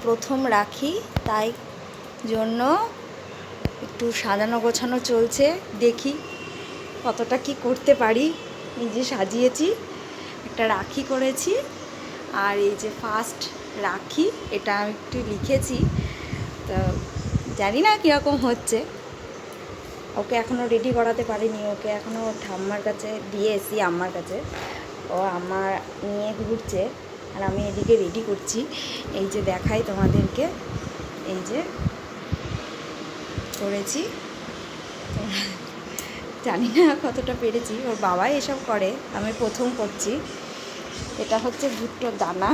প্রথম রাখি, তাই জন্য একটু সাজানো গোছানো চলছে। দেখি কতটা কি করতে পারি। নিজে সাজিয়েছি, একটা রাখি করেছি। আর এই যে ফার্স্ট রাখি, এটা আমি একটু লিখেছি, তো জানি না কীরকম হচ্ছে। ওকে এখনও রেডি করাতে পারিনি, ওকে এখনও ঠাম্মার কাছে দিয়ে এসি, আম্মার কাছে। ও আমার নিয়ে ঘুরছে আর আমি এদিকে রেডি করছি। এই যে দেখাই তোমাদেরকে, এই যে করেছি। জানি না কতটা পেরেছি, ওর বাবাই এসব করে, আমি প্রথম করছি। এটা হচ্ছে ভুট্টোর দানা,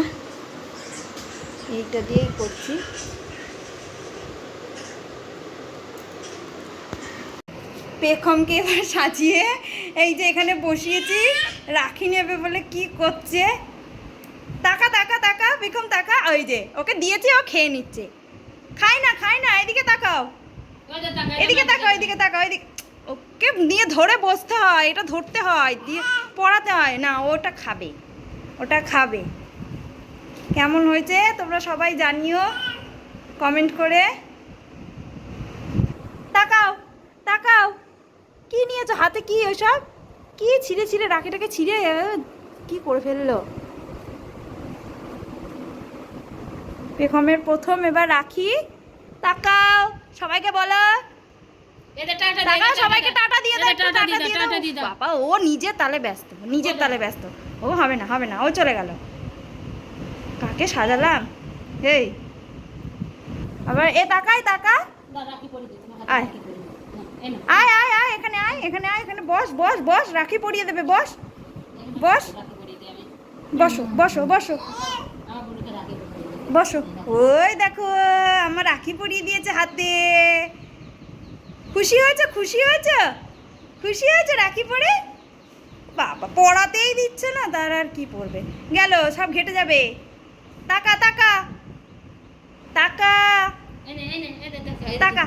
এইটা দিয়েই করছি। পেখমকে এবার সাজিয়ে এই যে এখানে বসিয়েছি, রাখি নেবে বলে কি করছে। টাকা টাকা টাকা পেখম টাকা, ওই যে ওকে দিয়েছি, ও খেয়ে নিচ্ছে। খাই না খাই না, এদিকে তাকাও, এদিকে তাকাও, এদিকে তাকাও, এদিকে। ওকে নিয়ে ধরে বসতে হয়, এটা ধরতে হয়, দিয়ে পড়াতে হয় না। ওটা খাবে, ওটা খাবে। কেমন হয়েছে তোমরা সবাই জানিও কমেন্ট করে। তাকাও তাকাও, কি নিয়েছো হাতে? কি ওসব কি ছিঁড়ে ছিঁড়ে, রাখিটাকে ছিঁড়ে কি করে ফেললো। পেখমের প্রথম এবার রাখি। তাকাও, সবাইকে বলো, তাকাও, সবাইকে টাটা দিয়ে দাও, টাটা দিয়ে দাও। বাবা ও নিজের তালে ব্যস্ত, নিজের তালে ব্যস্ত। ও হবে না হবে না, ও চলে গেল। কাকে সাজালাম? এই আবার এ তাকাই, তাকা, আয় আয় আয় আয়, এখানে আয়, এখানে আয়, এখানে বস বস বস, রাখি পরিয়ে দেবে, বস বস, বসো বসো বসো বসো। ওই দেখো আমার রাখি পরিয়ে দিয়েছে হাতে। খুশি হয়েছে, খুশি হয়েছে, খুশি হয়েছে রাখি পরে? বাবা পড়াতেই দিচ্ছে না, তার আর কি পড়বে, গেল সব ঘেটে যাবে। টাকা টাকা টাকা টাকা,